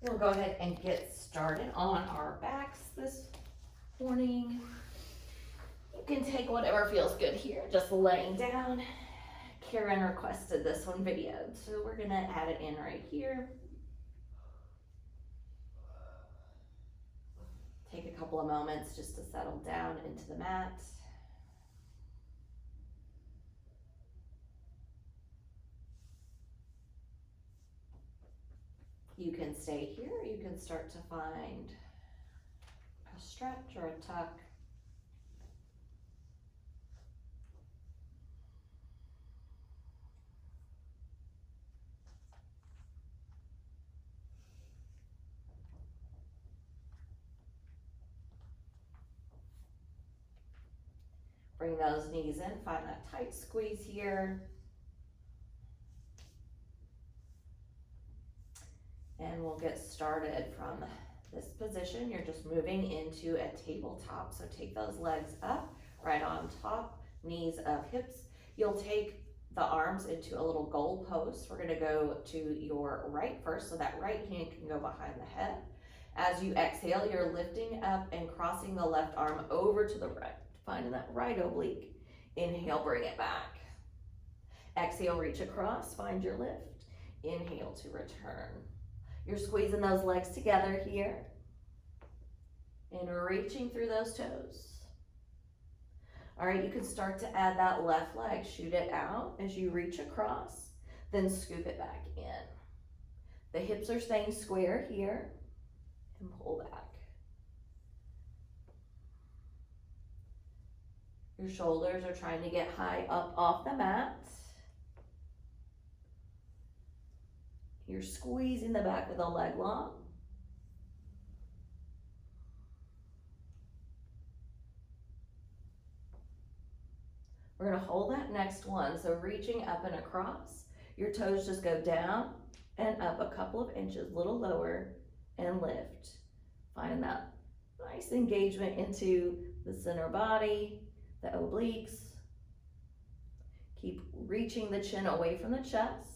We'll go ahead and get started on our backs this morning. You can take whatever feels good here, just laying down. Karen requested this one videoed, so we're gonna add it in right here. Take a couple of moments just to settle down into the mat. You can stay here, you can start to find a stretch or a tuck. Bring those knees in, find that tight squeeze here. And we'll get started from this position. You're just moving into a tabletop. So take those legs up, right on top, knees up, hips. You'll take the arms into a little goal post. We're gonna go to your right first, so that right hand can go behind the head. As you exhale, you're lifting up and crossing the left arm over to the right, finding that right oblique. Inhale, bring it back. Exhale, reach across, find your lift. Inhale to return. You're squeezing those legs together here and reaching through those toes. All right, you can start to add that left leg, shoot it out as you reach across, then scoop it back in. The hips are staying square here and pull back. Your shoulders are trying to get high up off the mat. You're squeezing the back of the leg long. We're gonna hold that next one. So reaching up and across, your toes just go down and up a couple of inches, a little lower, and lift. Find that nice engagement into the center body, the obliques. Keep reaching the chin away from the chest.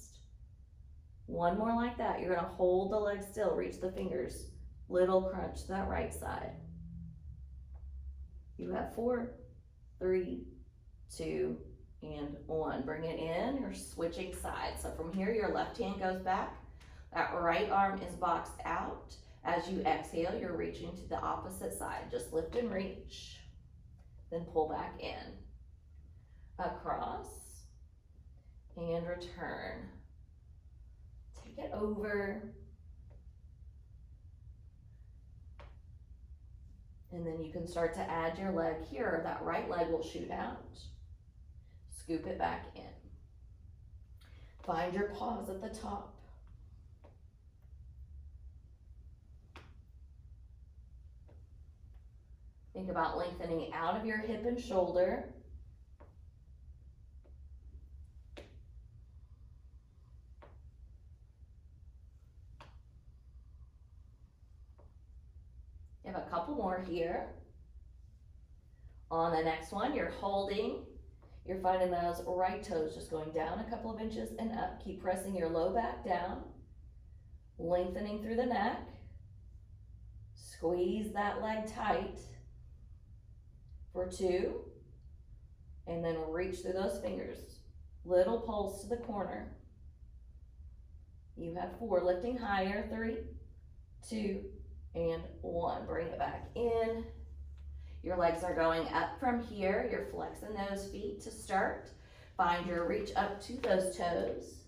One more like that. You're gonna hold the leg still, reach the fingers, little crunch to that right side. You have 4, 3, 2, and 1. Bring it in, you're switching sides. So from here, your left hand goes back, that right arm is boxed out. As you exhale, you're reaching to the opposite side. Just lift and reach, then pull back in. Across, and return. Take it over. And then you can start to add your leg here. That right leg will shoot out. Scoop it back in. Find your pause at the top. Think about lengthening out of your hip and shoulder. You have a couple more here. On the next one, you're holding. You're finding those right toes just going down a couple of inches and up. Keep pressing your low back down. Lengthening through the neck. Squeeze that leg tight for 2. And then reach through those fingers. Little pulse to the corner. You have 4. Lifting higher. 3, 2, and 1. Bring it back in. Your legs are going up from here. You're flexing those feet to start. Find your reach up to those toes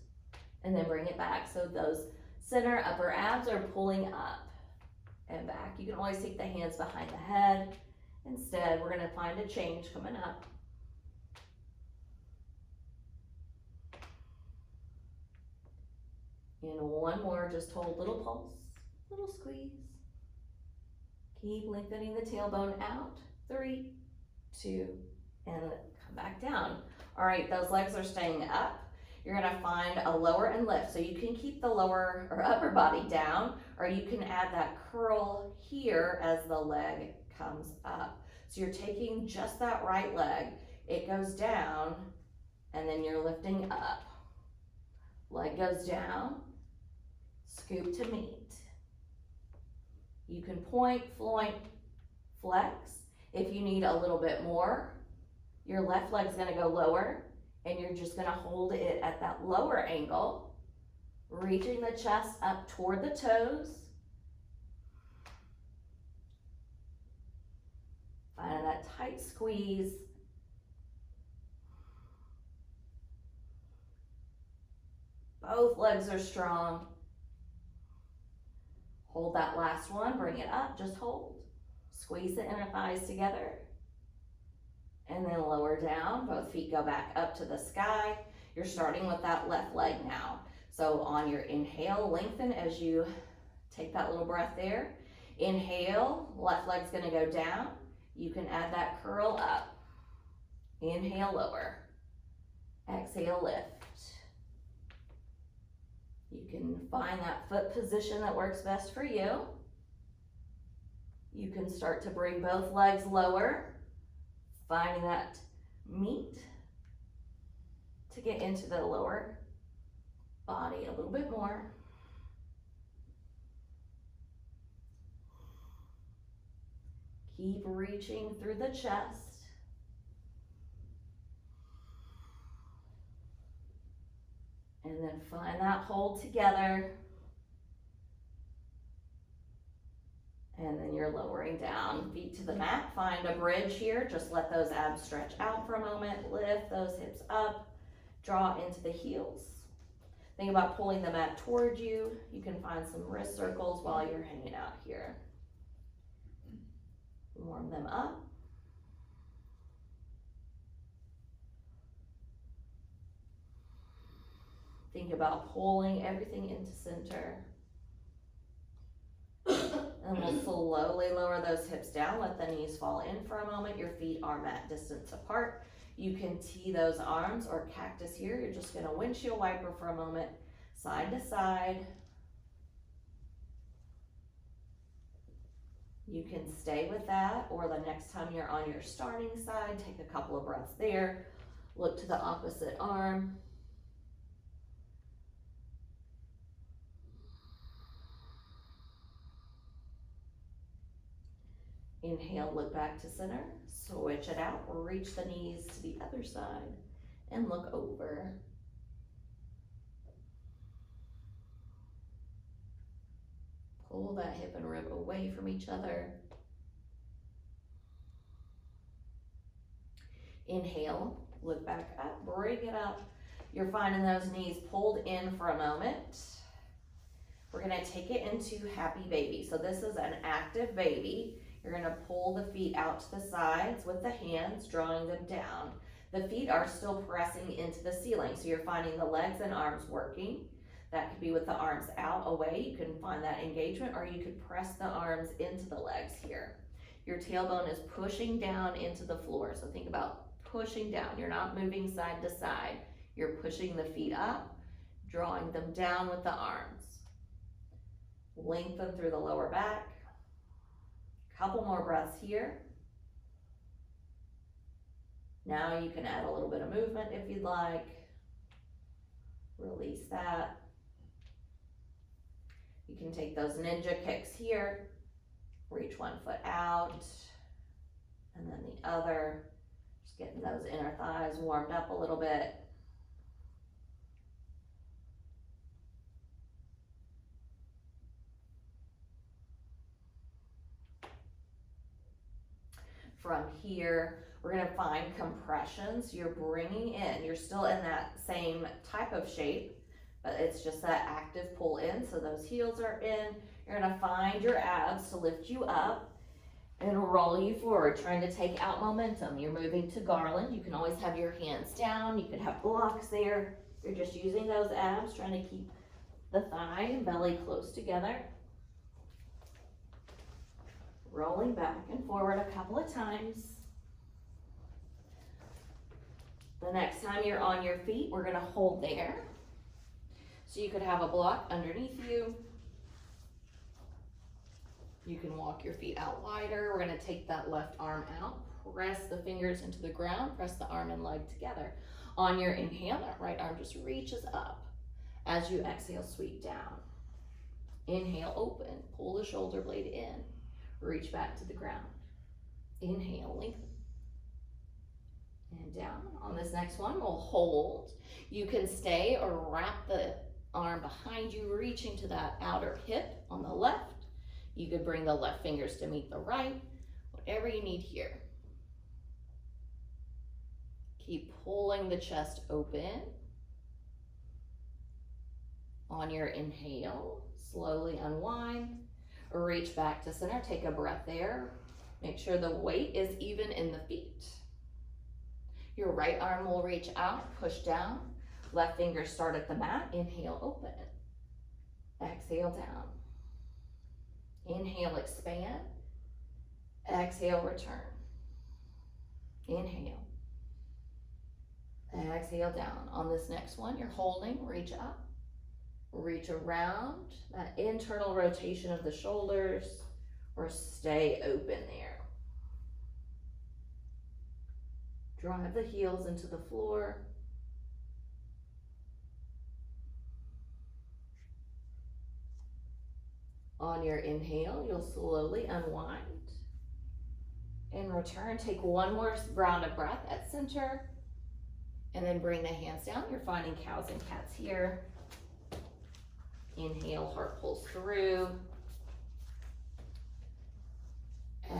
and then bring it back. So those center upper abs are pulling up and back. You can always take the hands behind the head. Instead, we're gonna find a change coming up. And one more, just hold, little pulse, little squeeze. Keep lengthening the tailbone out. 3, 2, and come back down. All right, those legs are staying up. You're gonna find a lower and lift. So you can keep the lower or upper body down, or you can add that curl here as the leg comes up. So you're taking just that right leg, it goes down, and then you're lifting up. Leg goes down, scoop to meet. You can point, flex. If you need a little bit more, your left leg's gonna go lower, and you're just gonna hold it at that lower angle, reaching the chest up toward the toes. Finding that tight squeeze. Both legs are strong. Hold that last one, bring it up, just hold. Squeeze the inner thighs together. And then lower down, both feet go back up to the sky. You're starting with that left leg now. So on your inhale, lengthen as you take that little breath there. Inhale, left leg's gonna go down. You can add that curl up. Inhale, lower. Exhale, lift. You can find that foot position that works best for you. You can start to bring both legs lower, finding that meat to get into the lower body a little bit more. Keep reaching through the chest. And then find that hold together. And then you're lowering down, feet to the mat. Find a bridge here. Just let those abs stretch out for a moment. Lift those hips up. Draw into the heels. Think about pulling the mat towards you. You can find some wrist circles while you're hanging out here. Warm them up. Think about pulling everything into center. And we'll slowly lower those hips down. Let the knees fall in for a moment. Your feet are mat distance apart. You can tee those arms or cactus here. You're just gonna windshield wiper for a moment, side to side. You can stay with that, or the next time you're on your starting side, take a couple of breaths there. Look to the opposite arm. Inhale, look back to center, switch it out, reach the knees to the other side and look over. Pull that hip and rib away from each other. Inhale, look back up, bring it up. You're finding those knees pulled in for a moment. We're gonna take it into happy baby. So this is an active baby. You're gonna pull the feet out to the sides with the hands, drawing them down. The feet are still pressing into the ceiling, so you're finding the legs and arms working. That could be with the arms out, away. You can find that engagement, or you could press the arms into the legs here. Your tailbone is pushing down into the floor, so think about pushing down. You're not moving side to side. You're pushing the feet up, drawing them down with the arms. Lengthen through the lower back. Couple more breaths here. Now you can add a little bit of movement if you'd like. Release that. You can take those ninja kicks here. Reach one foot out and then the other. Just getting those inner thighs warmed up a little bit. From here, we're gonna find compressions. You're bringing in, you're still in that same type of shape, but it's just that active pull in. So those heels are in. You're gonna find your abs to lift you up and roll you forward, trying to take out momentum. You're moving to garland. You can always have your hands down. You could have blocks there. You're just using those abs, trying to keep the thigh and belly close together. Rolling back and forward a couple of times. The next time you're on your feet, we're gonna hold there. So you could have a block underneath you. You can walk your feet out wider. We're gonna take that left arm out, press the fingers into the ground, press the arm and leg together. On your inhale, that right arm just reaches up. As you exhale, sweep down. Inhale, open, pull the shoulder blade in, reach back to the ground. Inhale, lengthen. And down. On this next one, we'll hold. You can stay or wrap the arm behind you, reaching to that outer hip on the left. You could bring the left fingers to meet the right, whatever you need here. Keep pulling the chest open. On your inhale, slowly unwind, reach back to center, take a breath there. Make sure the weight is even in the feet. Your right arm will reach out, push down. Left fingers start at the mat. Inhale, open. Exhale, down. Inhale, expand. Exhale, return. Inhale. Exhale, down. On this next one, you're holding, reach up. Reach around, that internal rotation of the shoulders, or stay open there. Drive the heels into the floor. On your inhale, you'll slowly unwind and return. Take one more round of breath at center, and then bring the hands down. You're finding cows and cats here. Inhale, heart pulls through.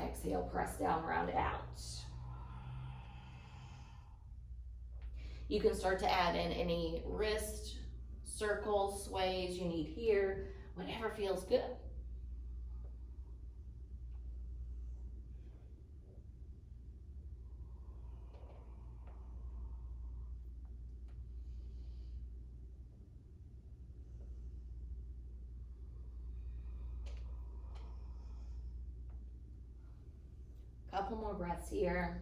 Exhale, press down, round out. You can start to add in any wrist circles, sways you need here, whatever feels good. Couple more breaths here.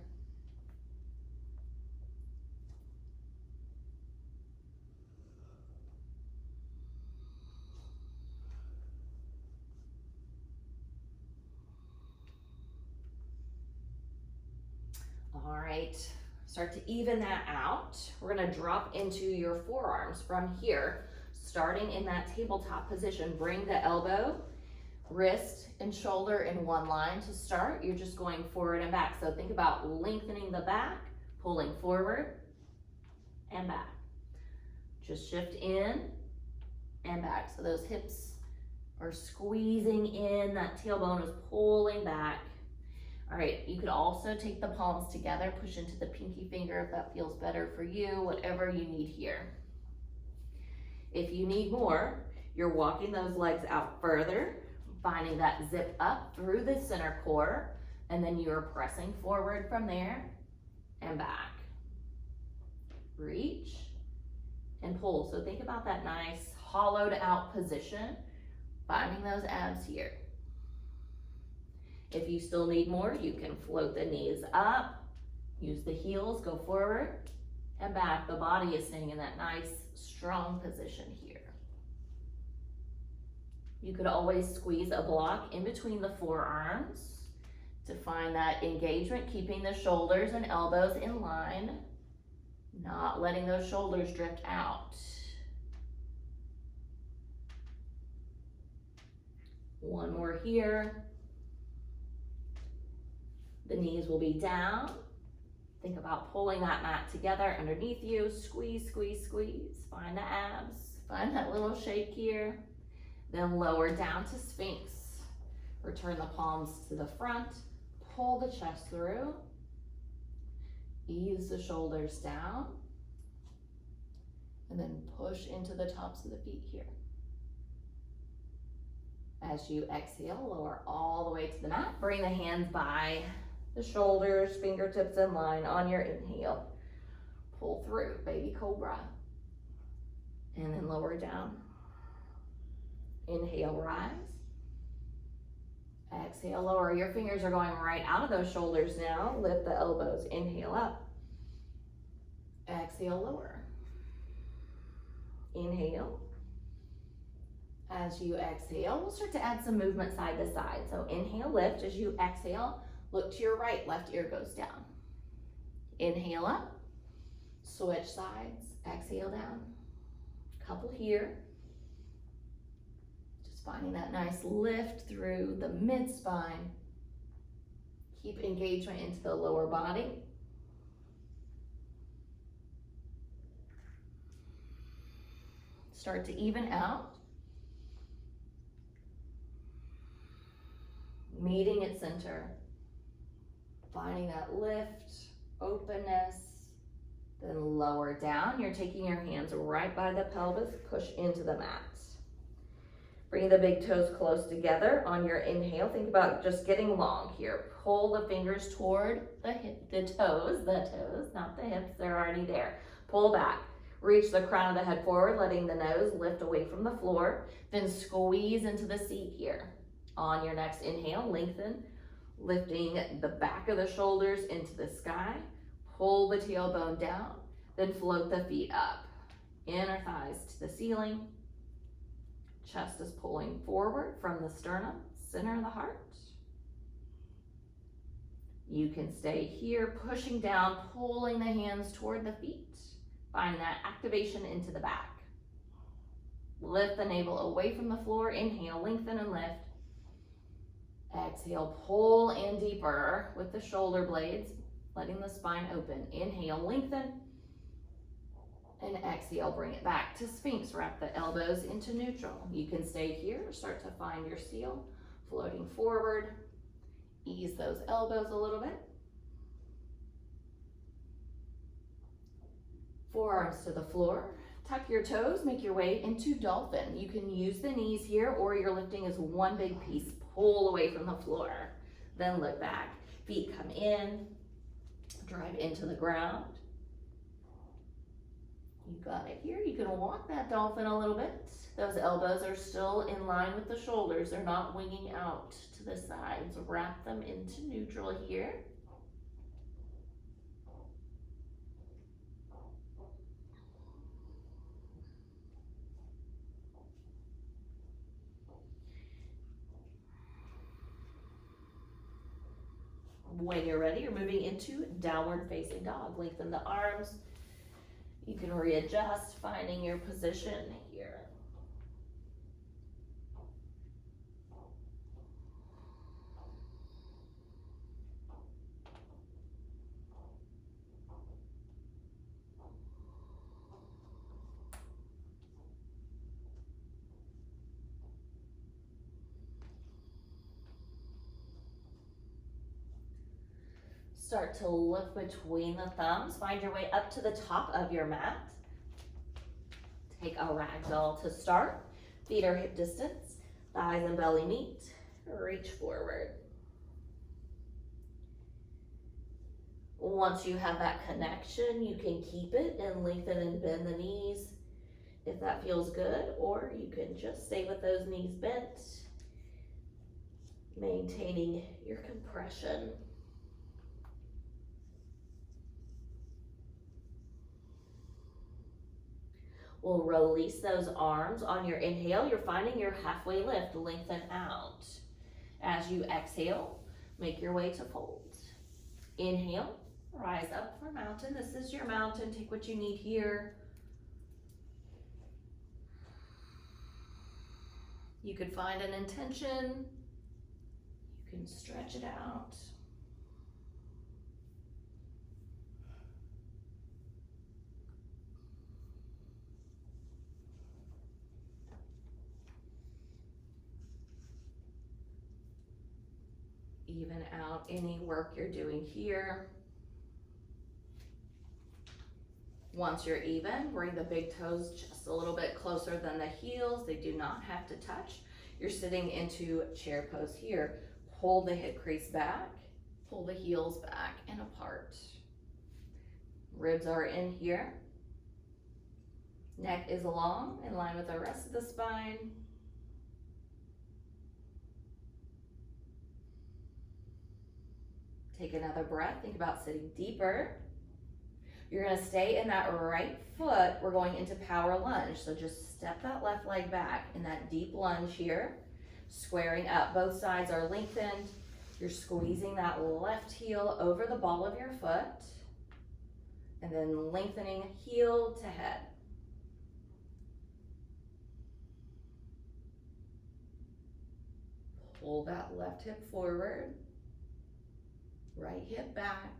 All right, start to even that out. We're gonna drop into your forearms from here, starting in that tabletop position. Bring the elbow, wrist, and shoulder in one line to start. You're just going forward and back. So think about lengthening the back, pulling forward and back. Just shift in and back. So those hips are squeezing in, that tailbone is pulling back. All right, you could also take the palms together, push into the pinky finger if that feels better for you, whatever you need here. If you need more, you're walking those legs out further, finding that zip up through the center core, and then you're pressing forward from there and back. Reach and pull. So think about that nice hollowed out position, finding those abs here. If you still need more, you can float the knees up, use the heels, go forward and back. The body is staying in that nice, strong position here. You could always squeeze a block in between the forearms to find that engagement, keeping the shoulders and elbows in line, not letting those shoulders drift out. One more here. The knees will be down. Think about pulling that mat together underneath you. Squeeze, squeeze, squeeze. Find the abs. Find that little shake here. Then lower down to Sphinx. Return the palms to the front. Pull the chest through. Ease the shoulders down. And then push into the tops of the feet here. As you exhale, lower all the way to the mat. Bring the hands by the shoulders, fingertips in line on your inhale. Pull through, baby cobra. And then lower down. Inhale, rise. Exhale, lower. Your fingers are going right out of those shoulders now. Lift the elbows. Inhale up. Exhale, lower. Inhale. As you exhale, we'll start to add some movement side to side. So inhale, lift. As you exhale, look to your right, left ear goes down. Inhale up, switch sides, exhale down. Couple here. Just finding that nice lift through the mid-spine. Keep engagement into the lower body. Start to even out. Meeting at center. Finding that lift, openness, then lower down. You're taking your hands right by the pelvis, push into the mat. Bring the big toes close together on your inhale. Think about just getting long here. Pull the fingers toward the toes, not the hips, they're already there. Pull back. Reach the crown of the head forward, letting the nose lift away from the floor. Then squeeze into the seat here. On your next inhale, lengthen, lifting the back of the shoulders into the sky. Pull the tailbone down, then float the feet up. Inner thighs to the ceiling. Chest is pulling forward from the sternum, center of the heart. You can stay here, pushing down, pulling the hands toward the feet. Find that activation into the back. Lift the navel away from the floor. Inhale, lengthen and lift. Exhale, pull in deeper with the shoulder blades, letting the spine open. Inhale, lengthen. And exhale, bring it back to Sphinx. Wrap the elbows into neutral. You can stay here, start to find your seal, floating forward. Ease those elbows a little bit. Forearms to the floor. Tuck your toes, make your way into dolphin. You can use the knees here, or you're lifting as one big piece. Pull away from the floor. Then look back. Feet come in, drive into the ground. You got it here. You can walk that dolphin a little bit. Those elbows are still in line with the shoulders. They're not winging out to the sides. Wrap them into neutral here. When you're ready, you're moving into downward facing dog. Lengthen the arms. You can readjust, finding your position here. Start to look between the thumbs. Find your way up to the top of your mat. Take a ragdoll to start. Feet are hip distance. Thighs and belly meet. Reach forward. Once you have that connection, you can keep it and lengthen and bend the knees if that feels good, or you can just stay with those knees bent, maintaining your compression. We'll release those arms on your inhale. You're finding your halfway lift, lengthen out. As you exhale, make your way to fold. Inhale, rise up for mountain. This is your mountain. Take what you need here. You could find an intention. You can stretch it out. Even out any work you're doing here. Once you're even, bring the big toes just a little bit closer than the heels. They do not have to touch. You're sitting into chair pose here. Pull the hip crease back, pull the heels back and apart. Ribs are in here. Neck is long, in line with the rest of the spine. Take another breath. Think about sitting deeper. You're going to stay in that right foot. We're going into power lunge. So just step that left leg back in that deep lunge here. Squaring up. Both sides are lengthened. You're squeezing that left heel over the ball of your foot. And then lengthening heel to head. Pull that left hip forward, right hip back.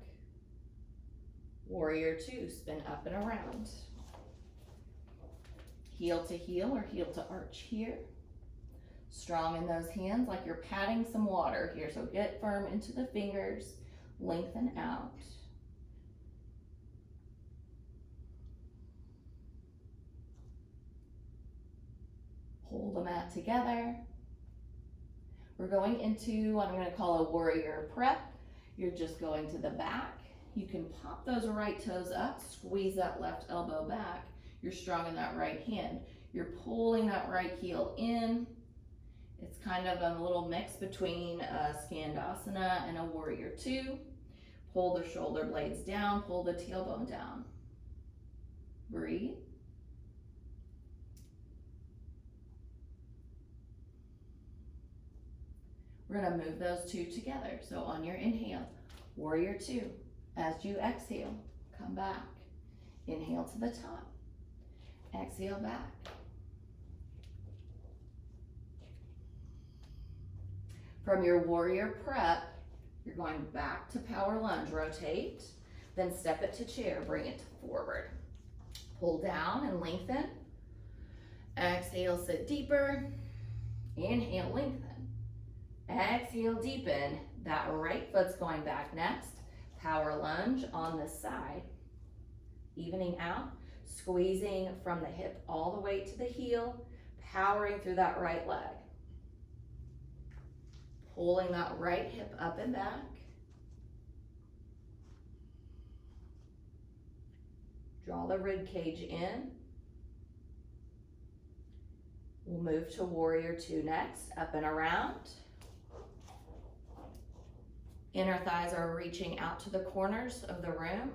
Warrior two, spin up and around. Heel to heel or heel to arch here. Strong in those hands like you're patting some water here. So get firm into the fingers, lengthen out. Pull the mat together. We're going into what I'm going to call a warrior prep. You're just going to the back. You can pop those right toes up, squeeze that left elbow back. You're strong in that right hand. You're pulling that right heel in. It's kind of a little mix between a Skandasana and a warrior two. Pull the shoulder blades down, pull the tailbone down. Breathe. We're going to move those two together. So on your inhale, warrior two. As you exhale, come back. Inhale to the top. Exhale back. From your warrior prep, you're going back to power lunge. Rotate, then step it to chair. Bring it forward. Pull down and lengthen. Exhale, sit deeper. Inhale, lengthen. Exhale, deepen. That right foot's going back next. Power lunge on this side. Evening out, squeezing from the hip all the way to the heel, powering through that right leg. Pulling that right hip up and back. Draw the rib cage in. We'll move to warrior two next, up and around. Inner thighs are reaching out to the corners of the room.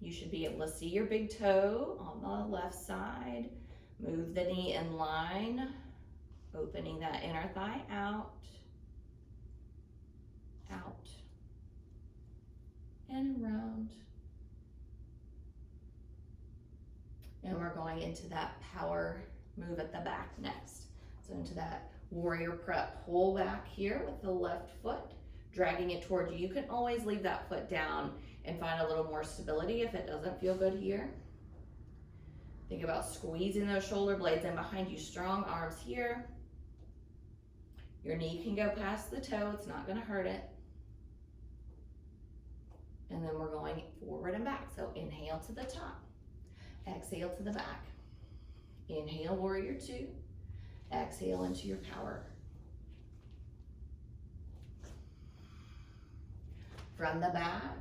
You should be able to see your big toe on the left side. Move the knee in line, opening that inner thigh out, out, and around. And we're going into that power move at the back next. So into that warrior prep. Pull back here with the left foot, dragging it towards you. You can always leave that foot down and find a little more stability if it doesn't feel good here. Think about squeezing those shoulder blades in behind you. Strong arms here. Your knee can go past the toe. It's not going to hurt it. And then we're going forward and back. So inhale to the top. Exhale to the back. Inhale, warrior two. Exhale into your power. From the back,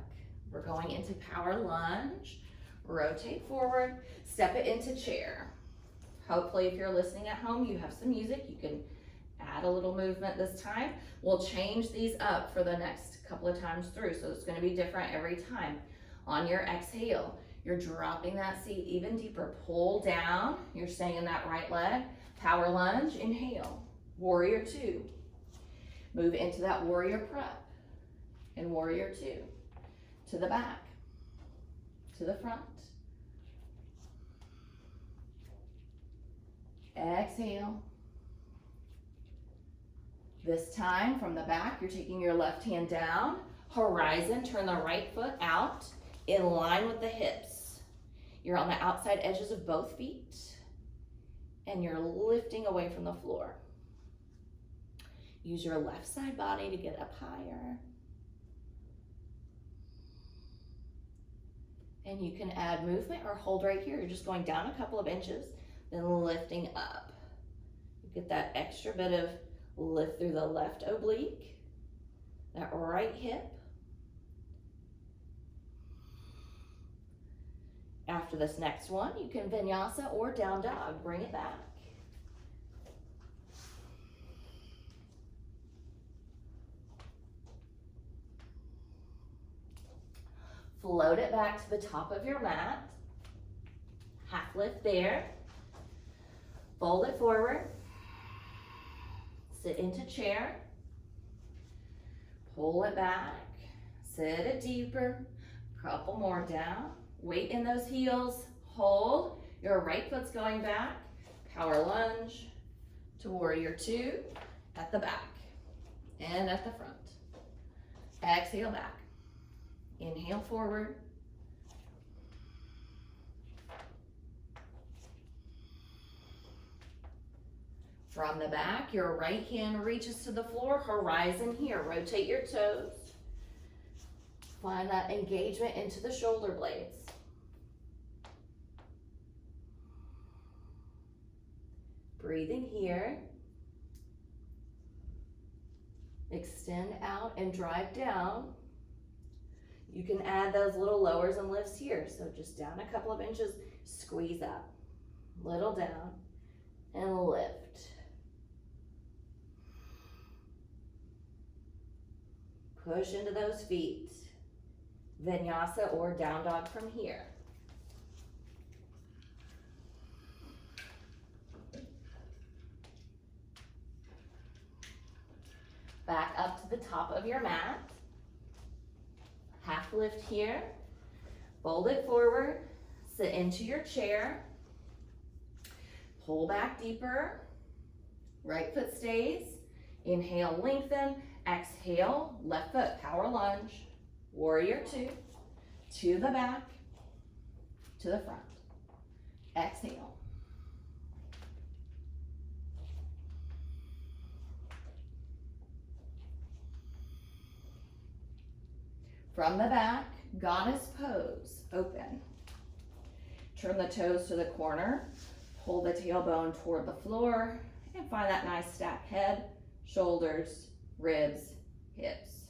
we're going into power lunge. Rotate forward, step it into chair. Hopefully if you're listening at home, you have some music. You can add a little movement this time. We'll change these up for the next couple of times through, so it's going to be different every time. On your exhale, you're dropping that seat even deeper. Pull down, you're staying in that right leg. Power lunge, inhale, warrior two. Move into that warrior prep and warrior two. To the back, to the front. Exhale. This time from the back, you're taking your left hand down, horizon, turn the right foot out in line with the hips. You're on the outside edges of both feet and you're lifting away from the floor. Use your left side body to get up higher. And you can add movement or hold right here. You're just going down a couple of inches, then lifting up. You get that extra bit of lift through the left oblique, that right hip. After this next one, you can vinyasa or down dog. Bring it back. Float it back to the top of your mat. Half lift there. Fold it forward. Sit into chair. Pull it back. Sit it deeper. Couple more down. Weight in those heels. Hold. Your right foot's going back. Power lunge to warrior two. at the back and at the front. Exhale back. Inhale forward. From the back, your right hand reaches to the floor, horizon here. Rotate your toes. Find that engagement into the shoulder blades. Breathing here. Extend out and drive down. You can add those little lowers and lifts here. So just down a couple of inches, squeeze up, little down, and lift. Push into those feet. Vinyasa or down dog from here. Back up to the top of your mat. Half lift here. Fold it forward. Sit into your chair. Pull back deeper. Right foot stays. Inhale, lengthen. Exhale, left foot, power lunge. Warrior two. To the back. To the front. Exhale. From the back, goddess pose, open. Turn the toes to the corner, pull the tailbone toward the floor, and find that nice stacked head, shoulders, ribs, hips.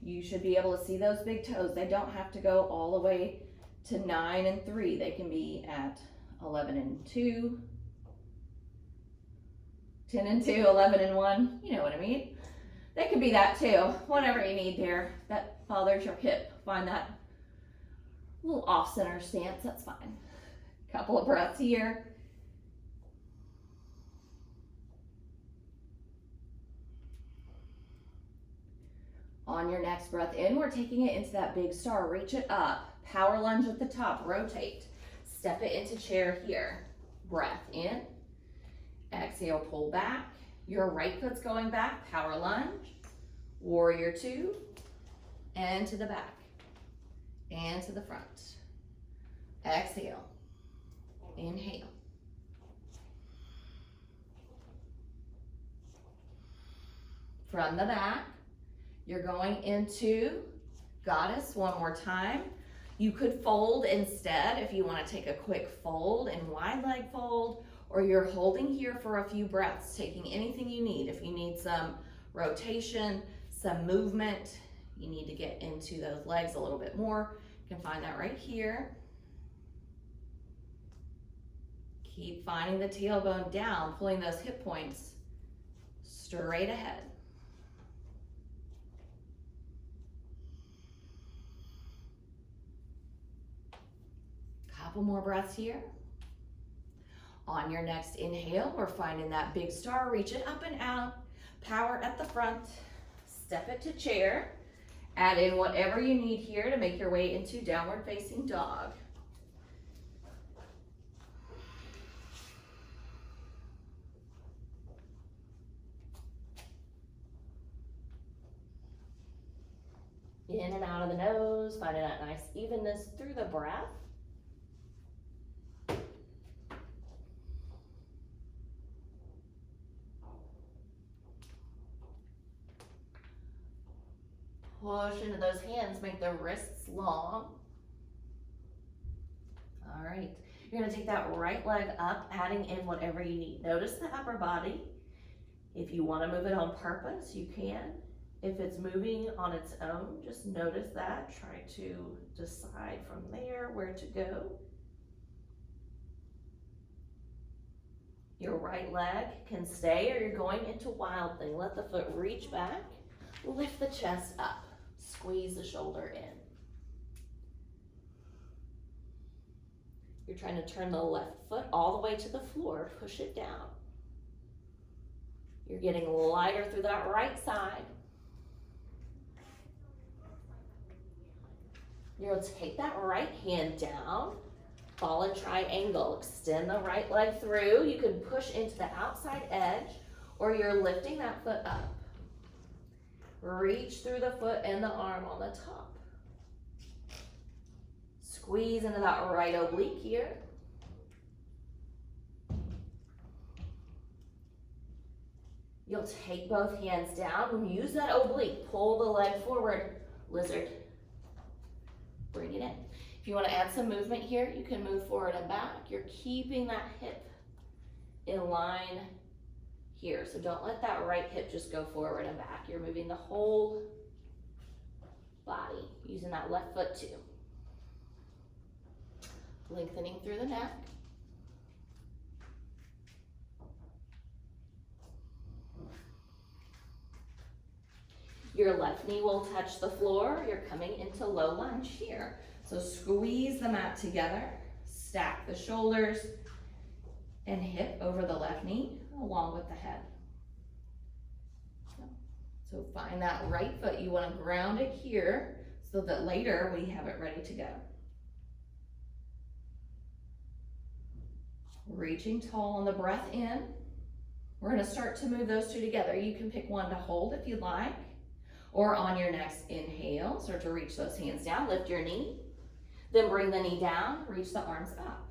You should be able to see those big toes. They don't have to go all the way to 9 and 3. They can be at 11 and 2, 10 and 2, 11 and 1, you know what I mean. They could be that too, whatever you need there. That bothers your hip. Find that little off-center stance, that's fine. Couple of breaths here. On your next breath in, we're taking it into that big star. Reach it up. Power lunge at the top. Rotate. Step it into chair here. Breath in. Exhale, pull back. Your right foot's going back. Power lunge. Warrior two. And to the back. And to the front. Exhale. Inhale. From the back, you're going into goddess one more time. You could fold instead if you want to take a quick fold and wide leg fold, or you're holding here for a few breaths, taking anything you need. If you need some rotation, some movement, you need to get into those legs a little bit more, you can find that right here. Keep finding the tailbone down, pulling those hip points straight ahead. Couple more breaths here. On your next inhale, we're finding that big star. Reach it up and out. Power at the front. Step it to chair. Add in whatever you need here to make your way into downward facing dog. In and out of the nose, finding that nice evenness through the breath. Push into those hands, make the wrists long. All right, you're gonna take that right leg up, adding in whatever you need. Notice the upper body. If you wanna move it on purpose, you can. If it's moving on its own, just notice that. Try to decide from there where to go. Your right leg can stay, or you're going into wild thing. Let the foot reach back, lift the chest up, squeeze the shoulder in. You're trying to turn the left foot all the way to the floor, push it down. You're getting lighter through that right side. You'll take that right hand down, fallen triangle, extend the right leg through. You can push into the outside edge, or you're lifting that foot up. Reach through the foot and the arm on the top. Squeeze into that right oblique here. You'll take both hands down, use that oblique, pull the leg forward, lizard. Bring it in. If you want to add some movement here, you can move forward and back. You're keeping that hip in line here. So don't let that right hip just go forward and back. You're moving the whole body, using that left foot too. Lengthening through the neck. Your left knee will touch the floor. You're coming into low lunge here. So squeeze the mat together, stack the shoulders and hip over the left knee along with the head. So find that right foot. You want to ground it here so that later we have it ready to go. Reaching tall on the breath in. We're going to start to move those two together. You can pick one to hold if you'd like, or on your next inhale, start to reach those hands down, lift your knee, then bring the knee down, reach the arms up.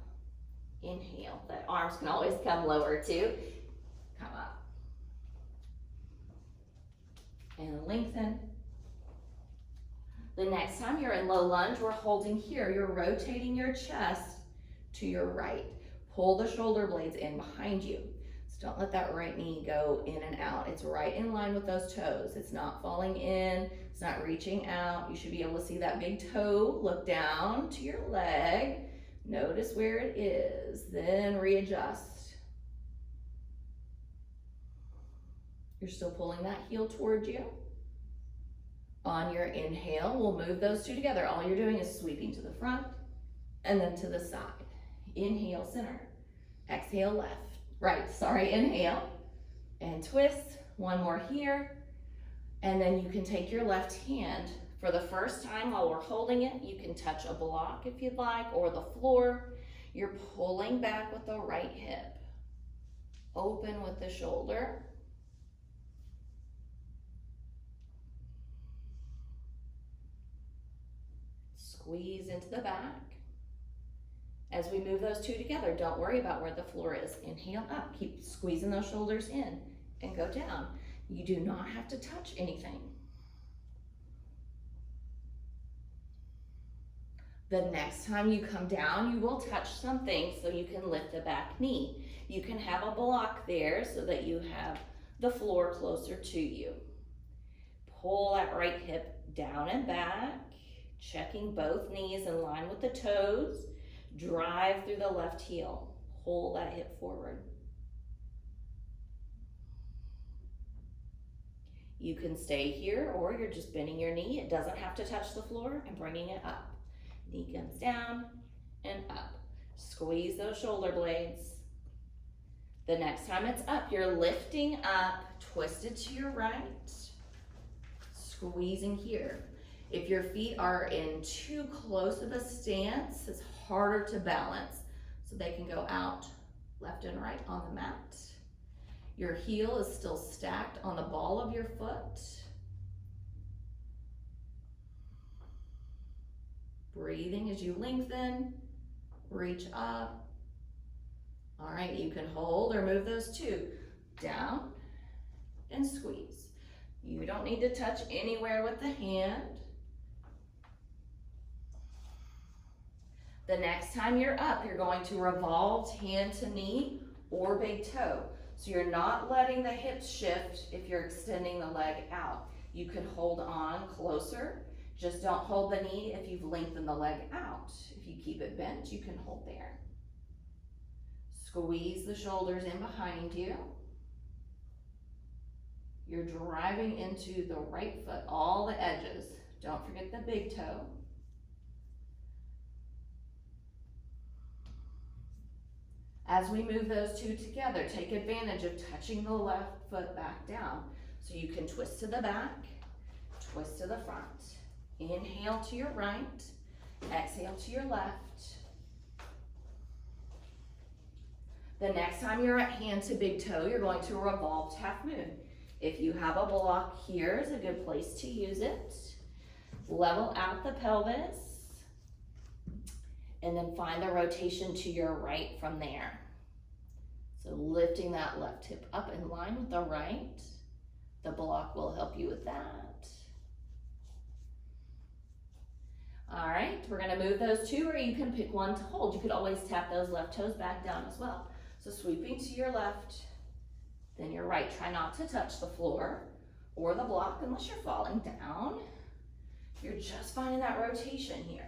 Inhale, the arms can always come lower too. Come up. And lengthen. The next time you're in low lunge, we're holding here. You're rotating your chest to your right. Pull the shoulder blades in behind you. So don't let that right knee go in and out. It's right in line with those toes. It's not falling in. It's not reaching out. You should be able to see that big toe. Look down to your leg. Notice where it is. Then readjust. You're still pulling that heel towards you. On your inhale, we'll move those two together. All you're doing is sweeping to the front and then to the side. Inhale, center. Exhale, left. Inhale and twist. One more here. And then you can take your left hand. For the first time while we're holding it, you can touch a block if you'd like, or the floor. You're pulling back with the right hip. Open with the shoulder. Squeeze into the back. As we move those two together, don't worry about where the floor is. Inhale up, keep squeezing those shoulders in and go down. You do not have to touch anything. The next time you come down, you will touch something so you can lift the back knee. You can have a block there so that you have the floor closer to you. Pull that right hip down and back, checking both knees in line with the toes. Drive through the left heel. Pull that hip forward. You can stay here or you're just bending your knee. It doesn't have to touch the floor, and bringing it up. Knee comes down and up. Squeeze those shoulder blades. The next time it's up, you're lifting up, twisted to your right, squeezing here. If your feet are in too close of a stance, it's harder to balance. So they can go out left and right on the mat. Your heel is still stacked on the ball of your foot. Breathing as you lengthen, reach up. All right, you can hold or move those two. Down and squeeze. You don't need to touch anywhere with the hand. The next time you're up, you're going to revolve hand to knee or big toe. So you're not letting the hips shift if you're extending the leg out. You can hold on closer. Just don't hold the knee if you've lengthened the leg out. If you keep it bent, you can hold there. Squeeze the shoulders in behind you. You're driving into the right foot, all the edges. Don't forget the big toe. As we move those two together, take advantage of touching the left foot back down. So you can twist to the back, twist to the front. Inhale to your right, exhale to your left. The next time you're at hand to big toe, you're going to revolve half moon. If you have a block, here is a good place to use it. Level out the pelvis, and then find the rotation to your right from there. So lifting that left hip up in line with the right. The block will help you with that. All right, we're gonna move those two, or you can pick one to hold. You could always tap those left toes back down as well. So sweeping to your left, then your right. Try not to touch the floor or the block unless you're falling down. You're just finding that rotation here.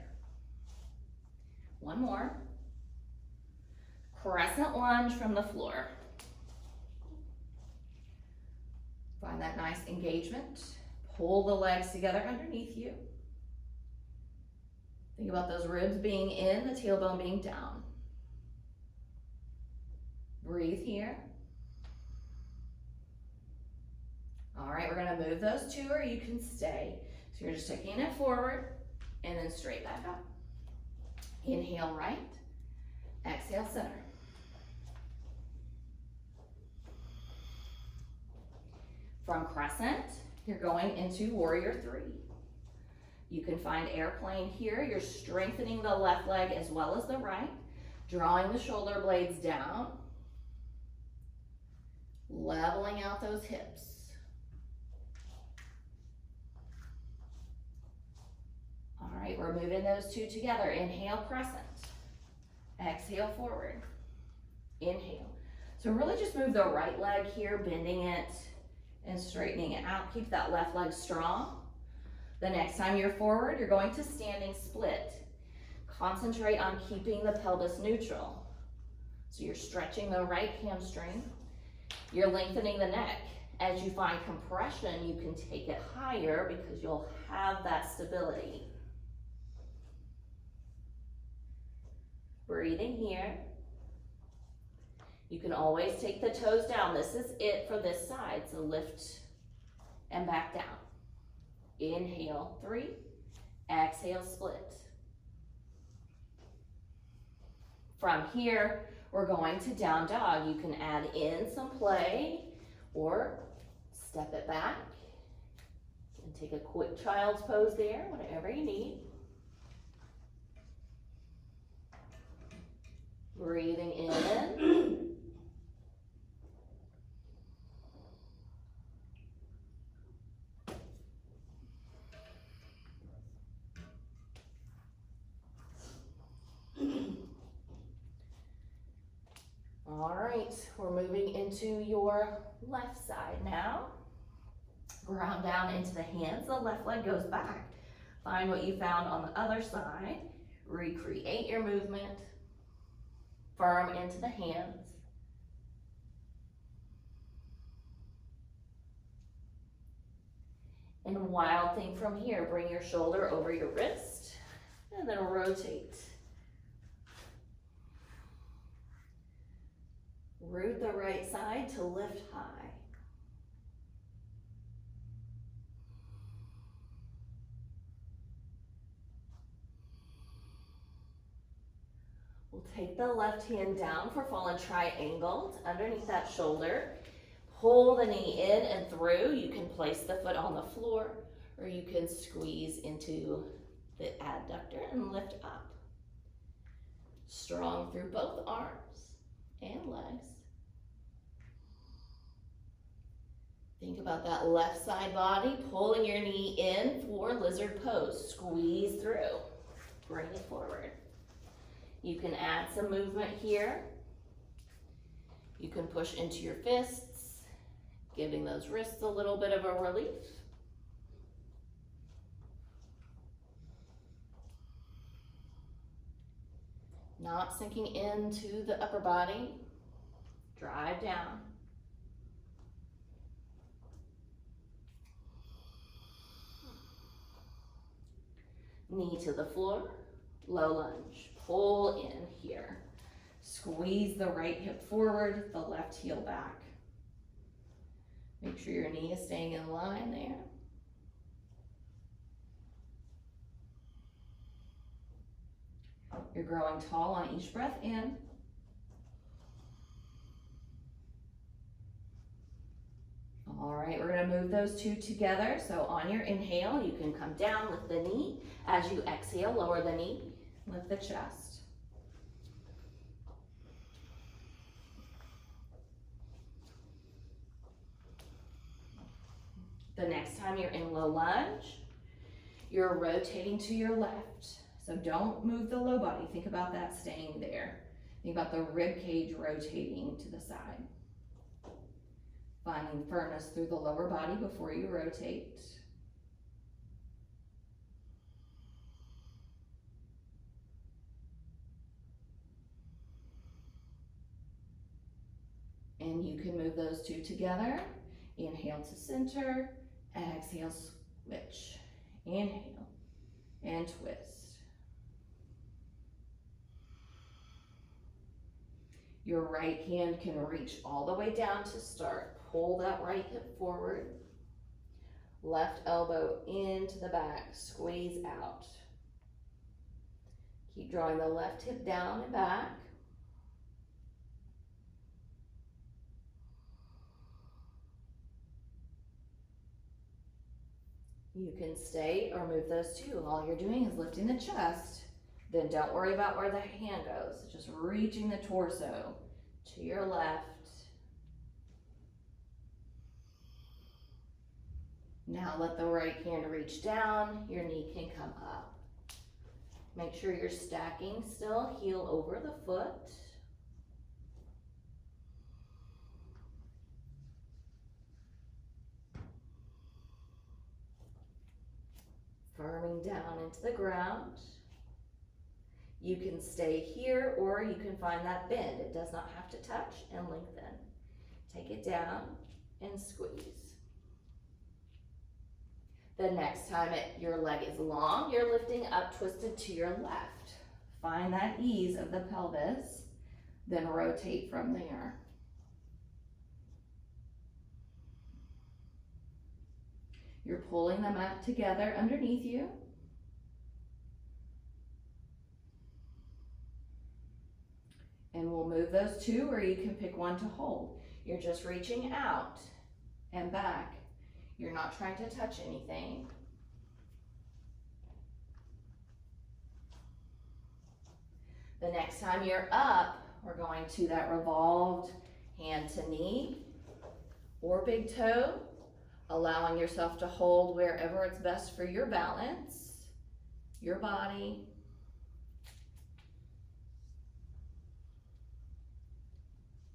One more. Crescent lunge from the floor. Find that nice engagement. Pull the legs together underneath you. Think about those ribs being in, the tailbone being down. Breathe here. All right, we're gonna move those two, or you can stay. So you're just taking it forward and then straight back up. Inhale right, exhale center. From crescent, you're going into warrior three. You can find airplane here. You're strengthening the left leg as well as the right, drawing the shoulder blades down, leveling out those hips. All right, we're moving those two together. Inhale, crescent. Exhale, forward. Inhale. So really just move the right leg here, bending it and straightening it out. Keep that left leg strong. The next time you're forward, you're going to standing split. Concentrate on keeping the pelvis neutral. So you're stretching the right hamstring. You're lengthening the neck. As you find compression, you can take it higher because you'll have that stability. Breathing here. You can always take the toes down. This is it for this side. So lift and back down. Inhale, three. Exhale, split. From here, we're going to down dog. You can add in some play or step it back and take a quick child's pose there, whatever you need. Breathing in. All right, we're moving into your left side now. Ground down into the hands, the left leg goes back. Find what you found on the other side. Recreate your movement. Firm into the hands. And wild thing from here, bring your shoulder over your wrist and then rotate. Root the right side to lift high. We'll take the left hand down for fallen triangle underneath that shoulder. Pull the knee in and through. You can place the foot on the floor, or you can squeeze into the adductor and lift up. Strong through both arms and legs. Think about that left side body, pulling your knee in for lizard pose. Squeeze through, bring it forward. You can add some movement here. You can push into your fists, giving those wrists a little bit of a relief. Not sinking into the upper body. Drive down. Knee to the floor, low lunge. Pull in here. Squeeze the right hip forward, the left heel back. Make sure your knee is staying in line there. You're growing tall on each breath in. right, we're gonna move those two together. So on your inhale, you can come down, lift the knee. As you exhale, lower the knee, lift the chest. The next time you're in low lunge, you're rotating to your left. So don't move the low body. Think about that staying there. Think about the rib cage rotating to the side. Finding firmness through the lower body before you rotate. And you can move those two together. Inhale to center, exhale, switch. Inhale and twist. Your right hand can reach all the way down to start. Pull that right hip forward. Left elbow into the back, squeeze out. Keep drawing the left hip down and back. You can stay or move those two. All you're doing is lifting the chest. Then don't worry about where the hand goes. Just reaching the torso to your left. Now let the right hand reach down. Your knee can come up. Make sure you're stacking still, heel over the foot. Firming down into the ground. You can stay here or you can find that bend. It does not have to touch and lengthen. Take it down and squeeze. The next time your leg is long, you're lifting up, twisted to your left. Find that ease of the pelvis, then rotate from there. You're pulling the mat together underneath you. And we'll move those two, or you can pick one to hold. You're just reaching out and back. You're not trying to touch anything. The next time you're up, we're going to that revolved hand to knee or big toe, allowing yourself to hold wherever it's best for your balance, your body.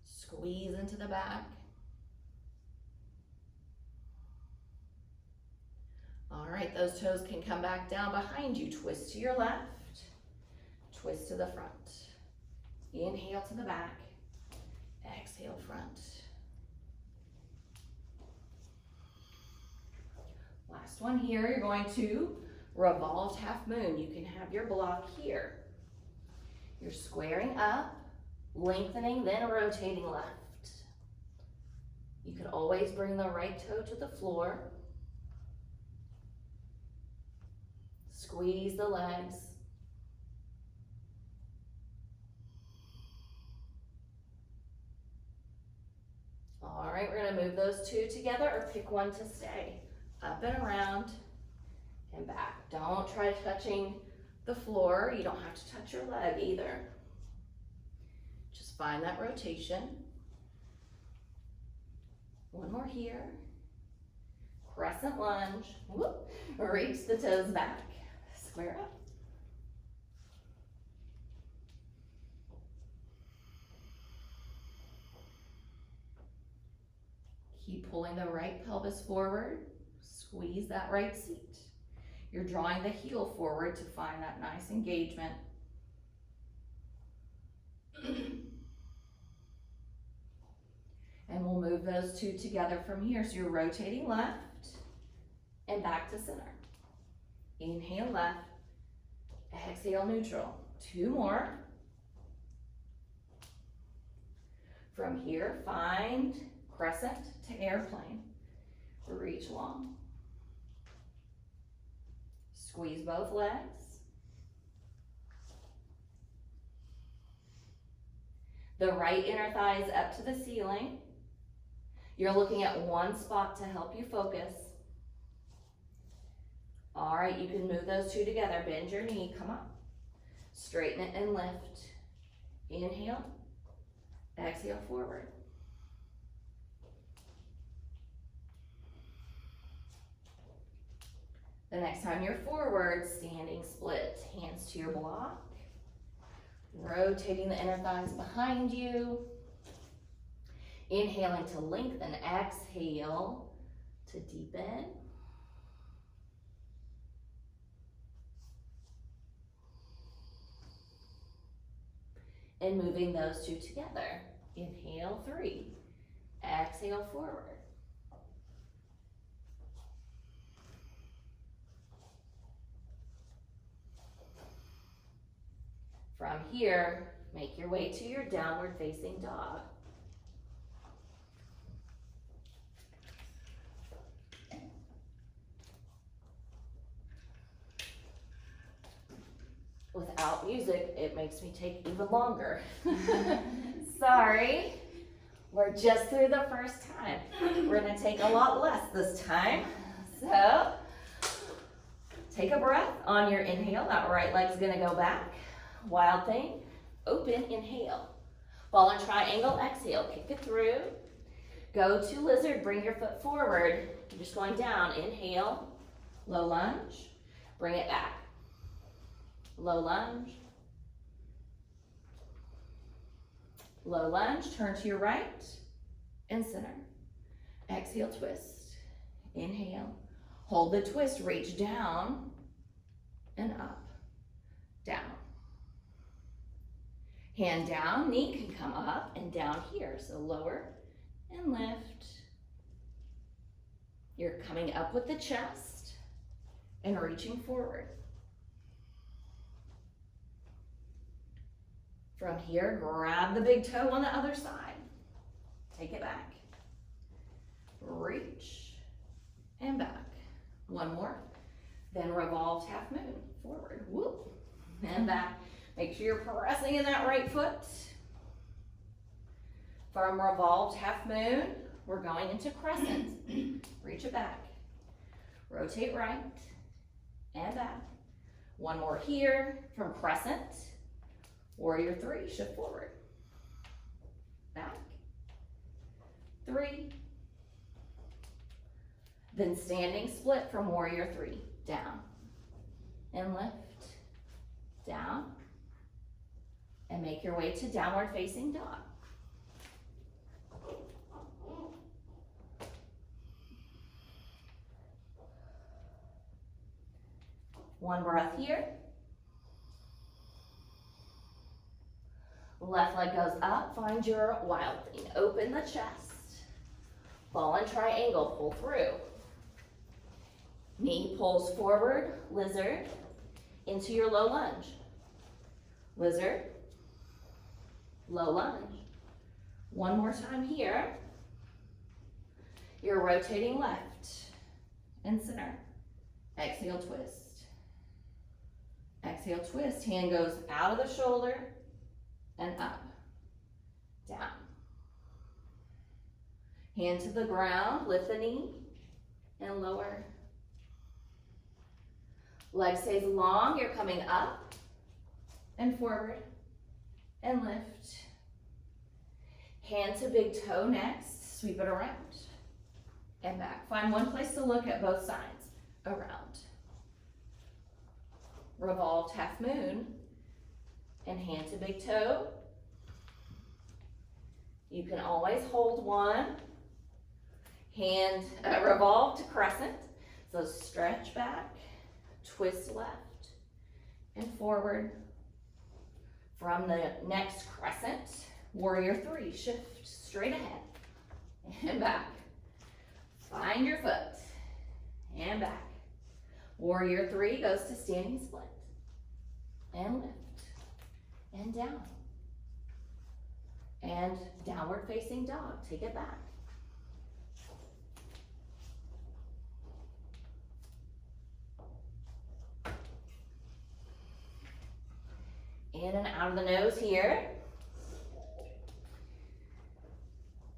Squeeze into the back. All right, those toes can come back down behind you. Twist to your left, twist to the front. Inhale to the back, exhale front. Last one here, you're going to revolved half moon. You can have your block here. You're squaring up, lengthening, then rotating left. You can always bring the right toe to the floor. Squeeze the legs. All right, we're gonna move those two together or pick one to stay. Up and around and back. Don't try touching the floor. You don't have to touch your leg either. Just find that rotation. One more here. Crescent lunge. Whoop. Reach the toes back. Square up. Keep pulling the right pelvis forward. Squeeze that right seat. You're drawing the heel forward to find that nice engagement. And we'll move those two together from here. So you're rotating left and back to center. Inhale left, exhale neutral. Two more. From here, find crescent to airplane. Reach long. Squeeze both legs. The right inner thigh is up to the ceiling. You're looking at one spot to help you focus. All right, you can move those two together. Bend your knee, come up. Straighten it and lift. Inhale, exhale forward. The next time you're forward, standing split, hands to your block. Rotating the inner thighs behind you. Inhaling to lengthen, exhale to deepen. And moving those two together. Inhale, 3. Exhale, forward. From here, make your way to your downward facing dog. Without music, it makes me take even longer. Sorry, we're just through the first time. We're gonna take a lot less this time. So, take a breath on your inhale. That right leg's gonna go back. Wild thing, open, inhale. Ball and triangle, exhale, kick it through. Go to lizard, bring your foot forward. You're just going down, inhale, low lunge, bring it back. Low lunge. Low lunge, turn to your right and center. Exhale, twist. Inhale. Hold the twist, reach down and up, down. Hand down, knee can come up and down here. So lower and lift. You're coming up with the chest and reaching forward. From here, grab the big toe on the other side. Take it back. Reach and back. One more. Then revolved half moon. Forward, whoop, and back. Make sure you're pressing in that right foot. From revolved half moon, we're going into crescent. Reach it back. Rotate right and back. One more here from crescent. Warrior 3, shift forward. Back. 3. Then standing split from warrior 3. Down. And lift. Down. And make your way to downward facing dog. One breath here. Left leg goes up, find your wild thing. Open the chest. Ball and triangle, pull through. Knee pulls forward, lizard, into your low lunge. Lizard, low lunge. One more time here. You're rotating left and center. Exhale, twist. Exhale, twist. Hand goes out of the shoulder and up, down. Hand to the ground, lift the knee and lower. Leg stays long, you're coming up and forward and lift. Hand to big toe next, sweep it around and back. Find one place to look at both sides, around. Revolved half moon and hand to big toe. You can always hold one. Hand revolve to crescent. So stretch back, twist left and forward. From the next crescent, warrior 3, shift straight ahead and back. Find your foot and back. Warrior 3 goes to standing split and lift and down. And downward facing dog, take it back. In and out of the nose here.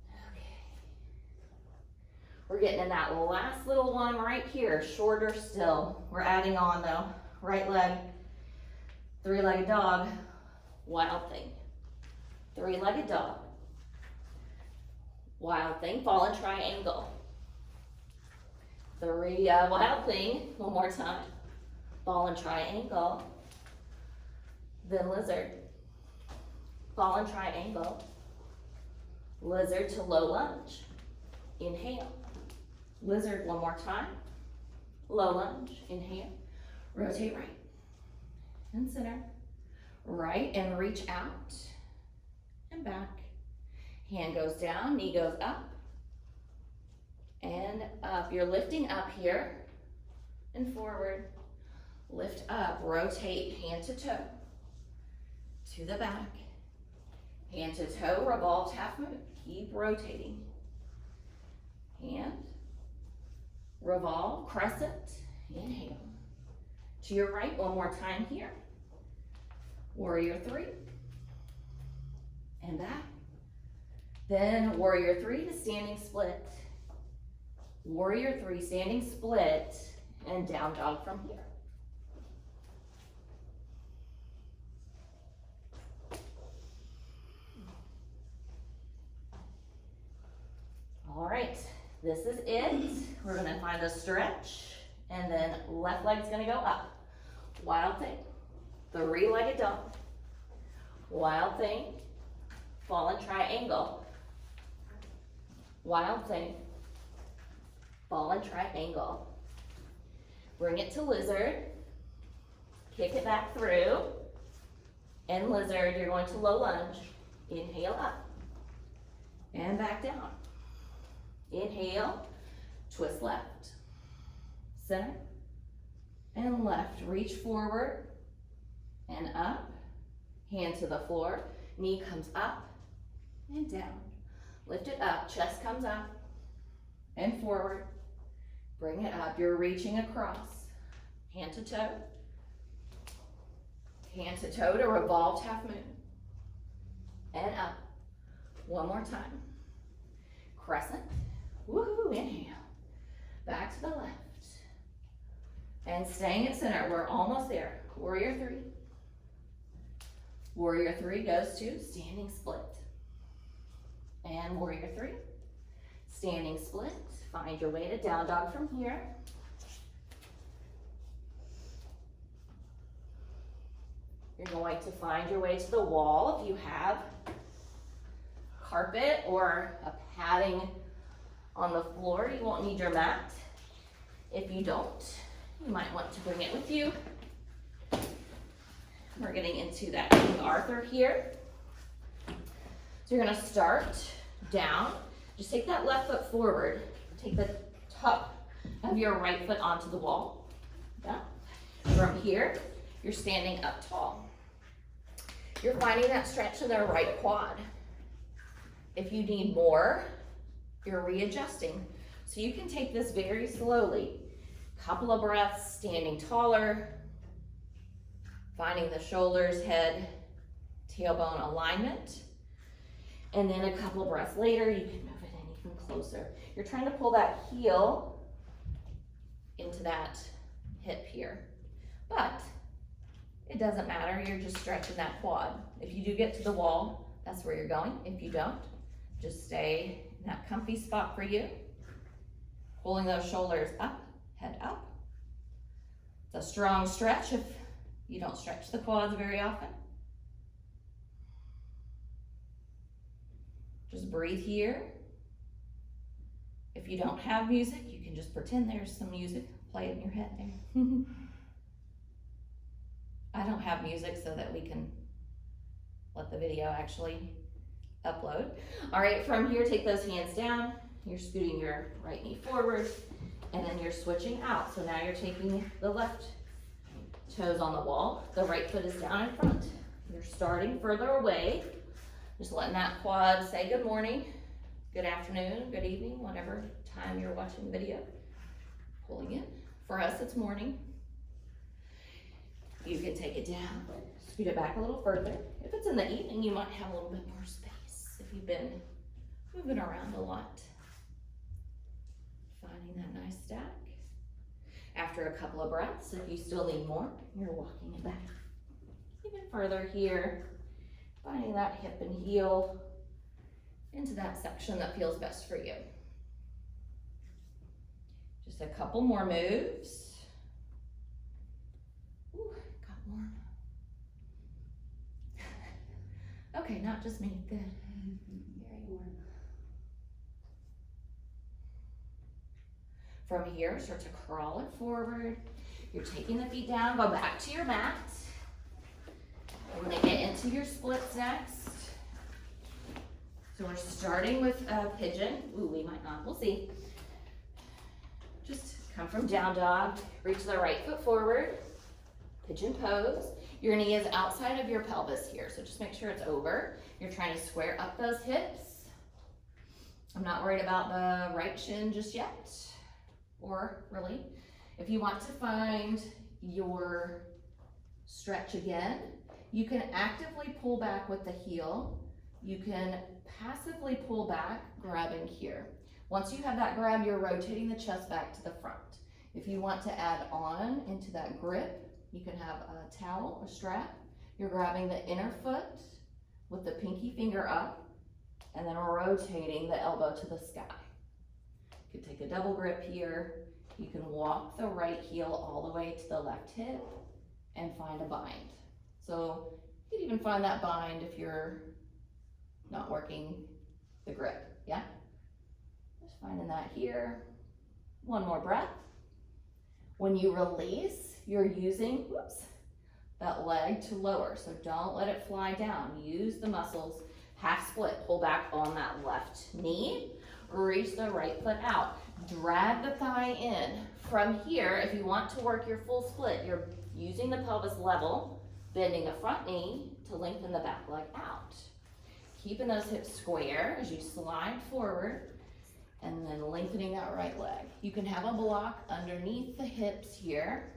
Okay. We're getting in that last little one right here, shorter still. We're adding on though, right leg, three-legged dog, wild thing. Three-legged dog, wild thing, fallen triangle. Wild thing, one more time. Fallen triangle, then lizard. Fallen triangle, lizard to low lunge. Inhale, lizard one more time. Low lunge, inhale. Rotate right and center. Right and reach out and back. Hand goes down, knee goes up and up. You're lifting up here and forward. Lift up, rotate hand to toe to the back. Hand to toe, revolved half moon. Keep rotating. Hand, revolve, crescent, inhale. To your right, one more time here. Warrior three, and back. Then warrior three to standing split. Warrior three, standing split, and down dog from here. All right, this is it. We're gonna find a stretch, and then left leg's gonna go up. Wild thing, three-legged dog. Wild thing, fallen triangle. Wild thing, fallen triangle. Bring it to lizard. Kick it back through. And lizard, you're going to low lunge. Inhale up. And back down. Inhale, twist left. Center. And left. Reach forward and up. Hand to the floor. Knee comes up and down. Lift it up. Chest comes up and forward. Bring it up. You're reaching across. Hand to toe. Hand to toe to revolved half moon. And up. One more time. Crescent. Woohoo, inhale. Back to the left. And staying at center. We're almost there. Warrior three. Warrior three goes to standing split. And warrior three. Standing split. Find your way to down dog from here. You're going to find your way to the wall if you have carpet or a padding on the floor. You won't need your mat. If you don't, you might want to bring it with you. We're getting into that King Arthur here. So you're gonna start down. Just take that left foot forward. Take the top of your right foot onto the wall. Down. From here, you're standing up tall. You're finding that stretch in the right quad. If you need more, you're readjusting. So you can take this very slowly. Couple of breaths, standing taller, finding the shoulders, head, tailbone alignment. And then a couple breaths later, you can move it in even closer. You're trying to pull that heel into that hip here. But it doesn't matter, you're just stretching that quad. If you do get to the wall, that's where you're going. If you don't, just stay in that comfy spot for you. Pulling those shoulders up, head up. It's a strong stretch if you don't stretch the quads very often. Just breathe here. If you don't have music, you can just pretend there's some music. Play it in your head there. I don't have music so that we can let the video actually upload. All right, from here, take those hands down. You're scooting your right knee forward, and then you're switching out. So now you're taking the left toes on the wall. The right foot is down in front. You're starting further away. Just letting that quad say good morning, good afternoon, good evening, whatever time you're watching the video. Pulling it. For us, it's morning. You can take it down, scoot it back a little further. If it's in the evening, you might have a little bit more space if you've been moving around a lot. after a couple of breaths. If you still need more, you're walking it back even further here, finding that hip and heel into that section that feels best for you. Just a couple more moves. Ooh, got warm. Okay, not just me, good. Very warm. From here, start to crawl it forward. You're taking the feet down, go back to your mat. We're gonna get into your splits next. So we're starting with a pigeon. Ooh, we might not, we'll see. Just come from down dog, reach the right foot forward, pigeon pose. Your knee is outside of your pelvis here, so just make sure it's over. You're trying to square up those hips. I'm not worried about the right shin just yet, or really. If you want to find your stretch again, you can actively pull back with the heel. You can passively pull back, grabbing here. Once you have that grab, you're rotating the chest back to the front. If you want to add on into that grip, you can have a towel, a strap. You're grabbing the inner foot with the pinky finger up, and then rotating the elbow to the sky. You can take a double grip here. You can walk the right heel all the way to the left hip and find a bind. So you could even find that bind if you're not working the grip, yeah? Just finding that here. One more breath. When you release, you're using, whoops, that leg to lower. So don't let it fly down. Use the muscles, half split, pull back on that left knee, reach the right foot out. Drag the thigh in. From here, if you want to work your full split, you're using the pelvis level, bending the front knee to lengthen the back leg out. Keeping those hips square as you slide forward, and then lengthening that right leg. You can have a block underneath the hips here.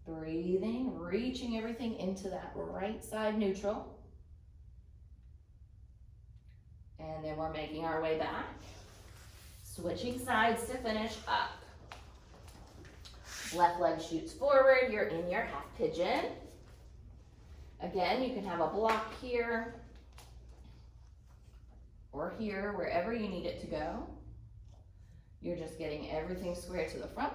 Breathing, reaching everything into that right side neutral. And then we're making our way back. Switching sides to finish up. Left leg shoots forward, you're in your half pigeon. Again, you can have a block here or here, wherever you need it to go. You're just getting everything square to the front.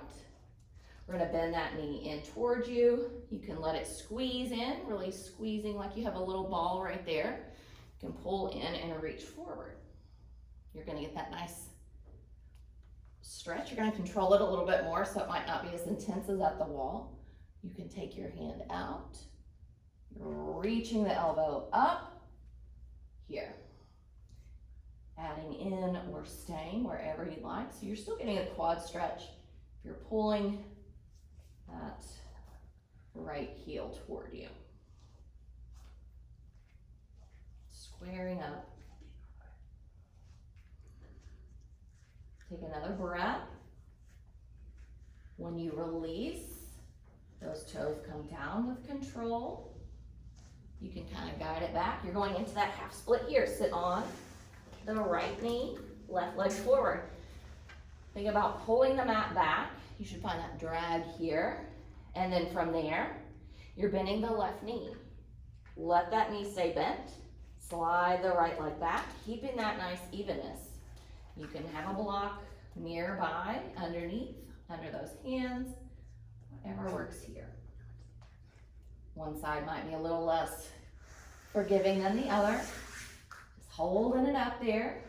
We're gonna bend that knee in towards you. You can let it squeeze in, really squeezing like you have a little ball right there. You can pull in and reach forward. You're gonna get that nice stretch. You're gonna control it a little bit more, so it might not be as intense as at the wall. You can take your hand out. You're reaching the elbow up here. Adding in or staying wherever you like. So you're still getting a quad stretch if you're pulling that right heel toward you. Squaring up. Take another breath. When you release, those toes come down with control. You can kind of guide it back. You're going into that half split here. Sit on the right knee, left leg forward. Think about pulling the mat back. You should find that drag here. And then from there, you're bending the left knee. Let that knee stay bent. Slide the right leg back, keeping that nice evenness. You can have a block nearby, underneath, under those hands, whatever works here. One side might be a little less forgiving than the other. Just holding it up there.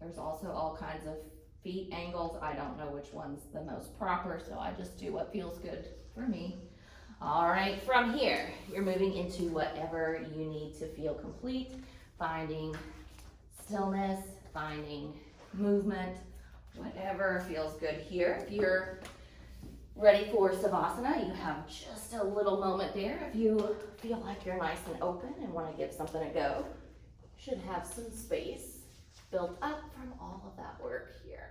There's also all kinds of feet angles. I don't know which one's the most proper, so I just do what feels good for me. All right, from here, you're moving into whatever you need to feel complete, finding stillness, finding movement, whatever feels good here. If you're ready for Savasana, you have just a little moment there. If you feel like you're nice and open and want to give something a go, you should have some space built up from all of that work here.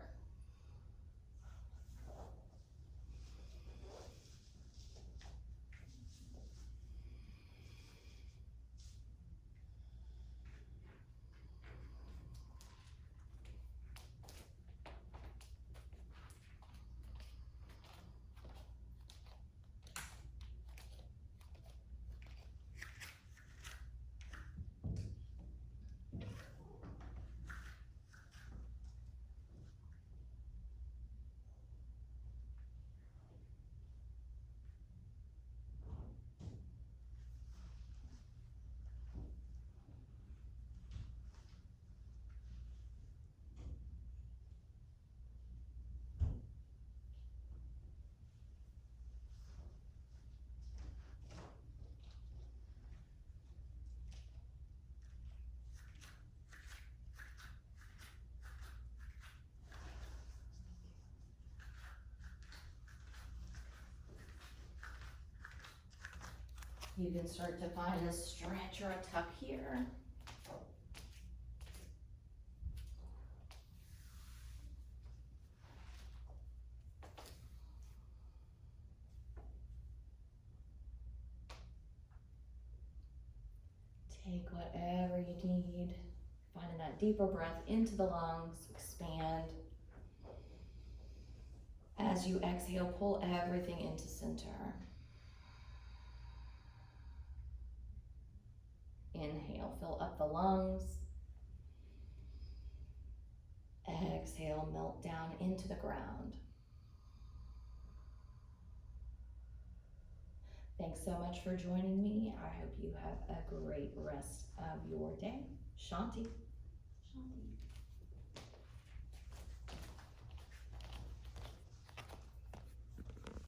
You can start to find a stretch or a tuck here. Take whatever you need. Finding that deeper breath into the lungs, expand. As you exhale, pull everything into center. Inhale, fill up the lungs. Exhale, melt down into the ground. Thanks so much for joining me. I hope you have a great rest of your day. Shanti. Shanti.